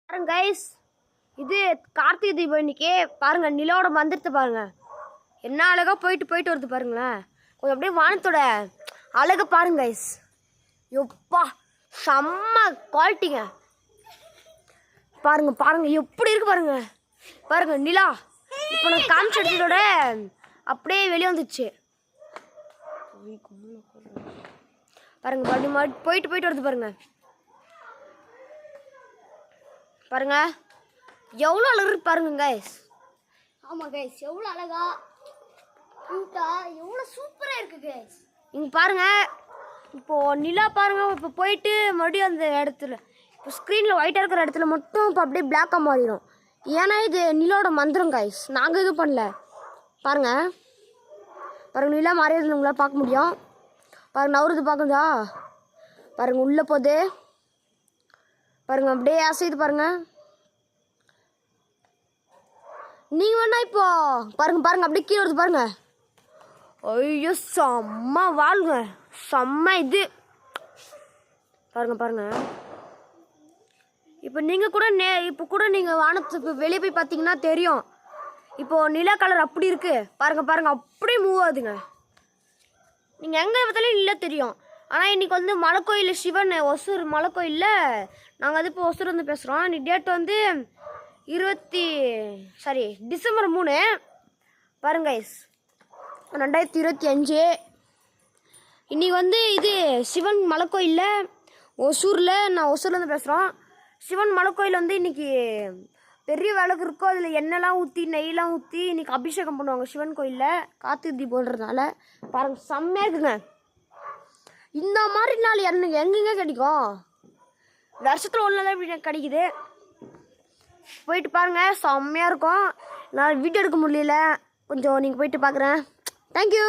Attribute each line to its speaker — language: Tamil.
Speaker 1: பாருங்க கைஸ், இது கார்த்திகை தீபம் இன்னைக்கு. பாருங்க நிலவோட மந்திரத்தை பாருங்க, என்ன அழகா போயிட்டு வருது பாருங்களேன். கொஞ்சம் அப்படியே வானத்தோட அழகை பாருங்க கைஸ். எப்பா செம்ம குவாலிட்டிங்க. பாருங்க பாருங்க எப்படி இருக்கு பாருங்க. பாருங்க நிலா இப்போ நான் காமிச்ச இடத்தோட அப்படியே வெளியே வந்துச்சு. பாருங்க மறுபடியும் போயிட்டு வருது பாருங்க. பாருங்க எவ்வளோ அழகு இருக்கு பாருங்க கைஸ்.
Speaker 2: ஆமாம் கைஸ், எவ்வளோ அழகா கியூட்டா எவ்வளோ சூப்பராக இருக்குது கைஸ்.
Speaker 1: இங்கே பாருங்க இப்போது நிலா பாருங்க. இப்போ போயிட்டு மறுபடியும் அந்த இடத்துல இப்போ ஸ்க்ரீனில் ஒயிட்டாக இருக்கிற இடத்துல மட்டும் இப்போ அப்படியே பிளாக்காக மாறிடும். ஏன்னா இது நிலோட மந்திரம் கைஸ், நாங்கள் எதுவும் பண்ணல. பாருங்க பாருங்க நிலா மாறியது உங்களால் பார்க்க முடியும். பாருங்க நவருது பார்க்குதா பாருங்க, உள்ளே போகுது பாருங்க, அப்படியே அசைது பாருங்க. நீங்கள் வேணா இப்போ பாருங்க அப்படியே கீழே வருது பாருங்க. ஐயோ செம்ம வாழுங்க, செம்ம இது பாருங்க. இப்போ நீங்கள் கூட இப்போ கூட நீங்கள் வானத்துக்கு வெளியே போய் பார்த்தீங்கன்னா தெரியும். இப்போது நிலா கலர் அப்படி இருக்கு பாருங்க அப்படியே மூவ் ஆகுதுங்க. நீங்கள் எங்கே பார்த்தாலும் இல்லை தெரியும். ஆனால் இன்றைக்கி வந்து மலைக்கோயில் சிவன் ஒசூர் மலைக்கோயிலில் நாங்கள் அது இப்போ ஒசூர் வந்து பேசுகிறோம். இன்னைக்கு டேட் வந்து டிசம்பர் 3 பாருங்க கைஸ், 2025. இன்றைக்கி வந்து இது சிவன் மலைக்கோயிலில் ஒசூரில், நான் ஒசூர்லேருந்து பேசுகிறோம். சிவன் மலைக்கோயில் வந்து இன்றைக்கி பெரிய விளக்கு இருக்கும், அதில் எண்ணெய்லாம் ஊற்றி நெய்லாம் ஊற்றி இன்றைக்கி அபிஷேகம் பண்ணுவாங்க சிவன் கோயிலில் கார்த்திகை தீபம்ன்றதுனால. பாருங்கள் செம்மையாக இருக்குங்க. இந்த மாதிரி நாள் எங்கெங்கே கிடைக்கும்? வருஷத்தில் ஒன்று தான் இப்படி கிடைக்குது. போயிட்டு பாருங்கள் செம்மையாக இருக்கும். நான் வீடியோ எடுக்க முடியல, கொஞ்சம் நீங்கள் போயிட்டு பார்க்குறேன். தேங்க்யூ.